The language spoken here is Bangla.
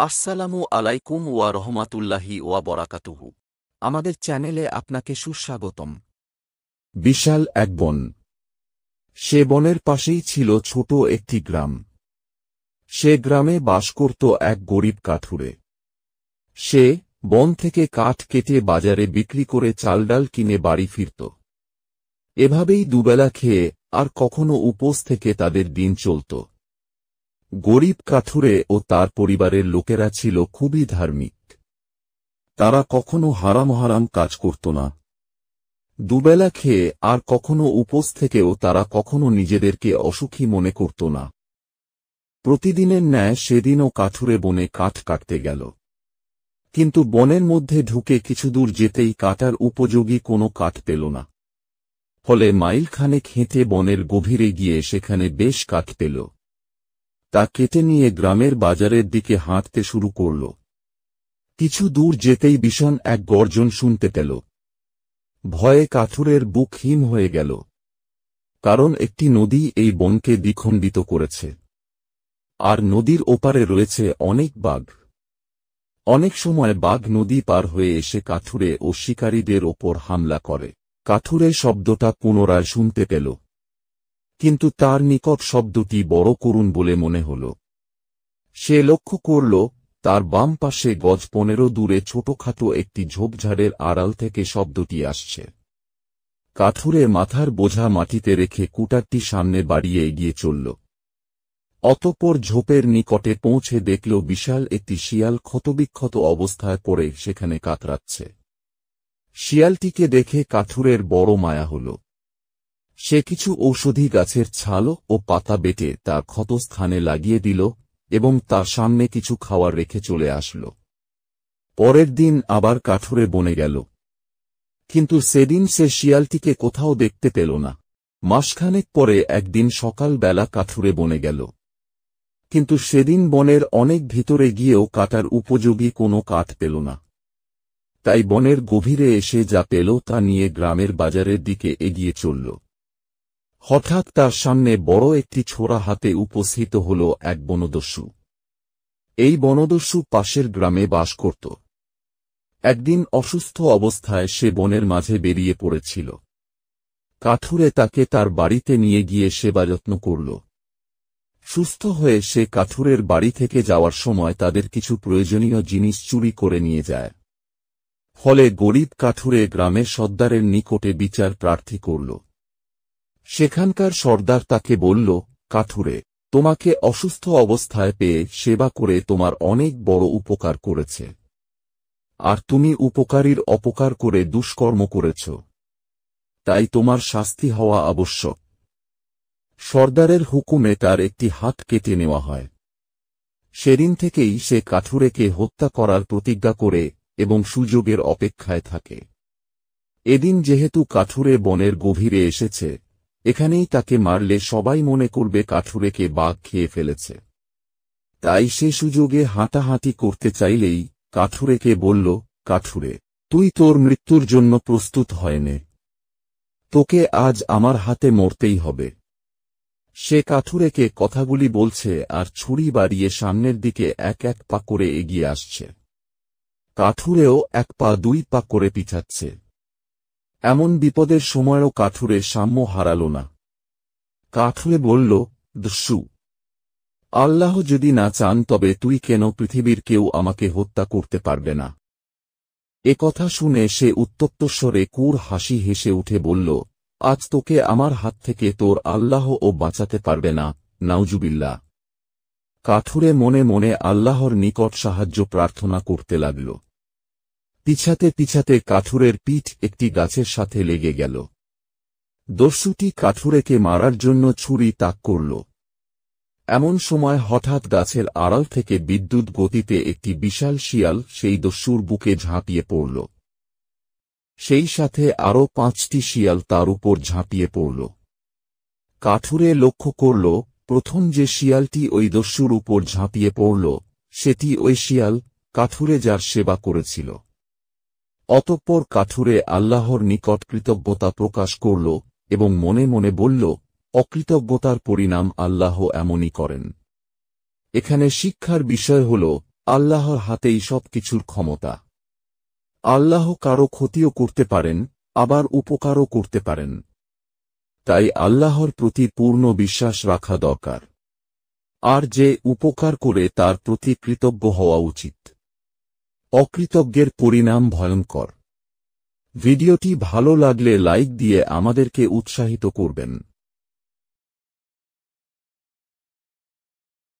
আসসালামু আলাইকুম ওয়া রহমাতুল্লাহি ওয়া বরাকাতুহু। আমাদের চ্যানেলে আপনাকে সুস্বাগতম। বিশাল এক বন। সে বনের পাশেই ছিল ছোট একটি গ্রাম। সে গ্রামে বাস করত এক গরিব কাঠুরে। সে বন থেকে কাঠ কেটে বাজারে বিক্রি করে চালডাল কিনে বাড়ি ফিরত। এভাবেই দুবেলা খেয়ে আর কখনো উপোস থেকে তাদের দিন চলত। গরিব কাঠুরে ও তার পরিবারের লোকেরা ছিল খুবই ধার্মিক। তারা কখনো হারাম কাজ করত না। দুবেলা খেয়ে আর কখনো উপোস থেকেও তারা কখনো নিজেদেরকে অসুখী মনে করত না। প্রতিদিনের ন্যায় সেদিনও কাঠুরে বনে কাঠ কাটতে গেল। কিন্তু বনের মধ্যে ঢুকে কিছু দূর যেতেই কাটার উপযোগী কোনো কাঠ পেল না। ফলে মাইলখানেক হেঁটে বনের গভীরে গিয়ে সেখানে বেশ কাঠ পেল। তা কেটে নিয়ে গ্রামের বাজারের দিকে হাঁটতে শুরু করল। কিছু দূর যেতেই ভীষণ এক গর্জন শুনতে পেল। ভয়ে কাঠুরের বুক হিম হয়ে গেল। কারণ একটি নদী এই বনকে দ্বিখণ্ডিত করেছে। আর নদীর ওপারে রয়েছে অনেক বাঘ। অনেক সময় বাঘ নদী পার হয়ে এসে কাঠুরে ও শিকারীদের ওপর হামলা করে। কাঠুরে শব্দটা পুনরায় শুনতে পেল, কিন্তু তার নিকট শব্দটি বড় করুণ বলে মনে হল। সে লক্ষ্য করল তার বাম পাশে গজ 15 দূরে ছোটখাটো একটি ঝোপঝাড়ের আড়াল থেকে শব্দটি আসছে। কাঠুরে মাথার বোঝা মাটিতে রেখে কুটারটি সামনে বাড়িয়ে এগিয়ে চলল। অতঃপর ঝোপের নিকটে পৌঁছে দেখল বিশাল একটি শিয়াল ক্ষতবিক্ষত অবস্থায় পড়ে সেখানে কাতরাচ্ছে। শিয়ালটিকে দেখে কাঠুরের বড় মায়া হল। সে কিছু ঔষধি গাছের ছাল ও পাতা বেটে তার ক্ষতস্থানে লাগিয়ে দিল এবং তার সামনে কিছু খাবার রেখে চলে আসল। পরের দিন আবার কাঠুরে বনে গেল, কিন্তু সেদিন সে শিয়ালটিকে কোথাও দেখতে পেল না। মাসখানেক পরে একদিন সকাল বেলা কাঠুরে বনে গেল, কিন্তু সেদিন বনের অনেক ভিতরে গিয়েও কাটার উপযোগী কোনো কাঠ পেল না। তাই বনের গভীরে এসে যা পেল তা নিয়ে গ্রামের বাজারের দিকে এগিয়ে চলল। হঠাৎ তার সামনে বড় একটি ছোরা হাতে উপস্থিত হল এক বনদস্যু। এই বনদস্যু পাশের গ্রামে বাস করত। একদিন অসুস্থ অবস্থায় সে বনের মাঝে বেরিয়ে পড়েছিল। কাঠুরে তাকে তার বাড়িতে নিয়ে গিয়ে সেবাযত্ন করল। সুস্থ হয়ে সে কাঠুরের বাড়ি থেকে যাওয়ার সময় তাদের কিছু প্রয়োজনীয় জিনিস চুরি করে নিয়ে যায়। ফলে গরিব কাঠুরে গ্রামের সর্দারের নিকটে বিচার প্রার্থী করল। সেখানকার সর্দার তাকে বলল, কাঠুরে, তোমাকে অসুস্থ অবস্থায় পেয়ে সেবা করে তোমার অনেক বড় উপকার করেছে, আর তুমি উপকারীর অপকার করে দুষ্কর্ম করেছ, তাই তোমার শাস্তি হওয়া আবশ্যক। সর্দারের হুকুমে তার একটি হাত কেটে নেওয়া হয়। সেদিন থেকেই সে কাঠুরেকে হত্যা করার প্রতিজ্ঞা করে এবং সুযোগের অপেক্ষায় থাকে। এদিন যেহেতু কাঠুরে বনের গভীরে এসেছে, এখানেই তাকে মারলে সবাই মনে করবে কাঠুরেকে বাঘ খেয়ে ফেলেছে। তাই সে সুযোগে হাঁটাহাঁটি করতে চাইলেই কাঠুরেকে বলল, কাঠুরে, তুই তোর মৃত্যুর জন্য প্রস্তুত হয় নে। তোকে আজ আমার হাতে মরতেই হবে। সে কাঠুরেকে কথাগুলি বলছে আর ছুরি বাড়িয়ে সামনের দিকে এক এক পা করে এগিয়ে আসছে। কাঠুরেও 1 পা 2 পা করে পিছাচ্ছে। এমন বিপদের সময়ও কাঠুরে সাম্য হারাল না। কাঠুরে বলল, দস্যু, আল্লাহ যদি না চান তবে তুই কেন পৃথিবীর কেউ আমাকে হত্যা করতে পারবে না। কথা শুনে সে উত্তপ্ত স্বরে কুড় হাসি হেসে উঠে বলল, আজ তোকে আমার হাত থেকে তোর আল্লাহ ও বাঁচাতে পারবে না, নাউজুবিল্লাহ। কাঠুরে মনে মনে আল্লাহর নিকট সাহায্য প্রার্থনা করতে লাগল। পিছাতে পিছাতে কাঠুরের পিঠ একটি গাছের সাথে লেগে গেল। দস্যুটি কাঠুরেকে মারার জন্য ছুরি তাক করল। এমন সময় হঠাৎ গাছের আড়াল থেকে বিদ্যুৎ গতিতে একটি বিশাল শিয়াল সেই দস্যুর বুকে ঝাঁপিয়ে পড়ল। সেই সাথে আরও 5টি শিয়াল তার উপর ঝাঁপিয়ে পড়ল। কাঠুরে লক্ষ্য করল, প্রথম যে শিয়ালটি ওই দস্যুর উপর ঝাঁপিয়ে পড়ল সেটি ওই শিয়াল কাঠুরে যার সেবা করেছিল। অতঃপর কাঠুরে আল্লাহর নিকট কৃতজ্ঞতা প্রকাশ করল এবং মনে মনে বলল, অকৃতজ্ঞতার পরিণাম আল্লাহ এমনই করেন। এখানে শিক্ষার বিষয় হল, আল্লাহর হাতেই সবকিছুর ক্ষমতা। আল্লাহ কারো ক্ষতিও করতে পারেন, আবার উপকারও করতে পারেন। তাই আল্লাহর প্রতি পূর্ণ বিশ্বাস রাখা দরকার। আর যে উপকার করে তার প্রতি কৃতজ্ঞ হওয়া উচিত। অকৃতজ্ঞের পরিণাম ভয়ঙ্কর। ভিডিওটি ভালো লাগলে লাইক দিয়ে আমাদেরকে উৎসাহিত করবেন।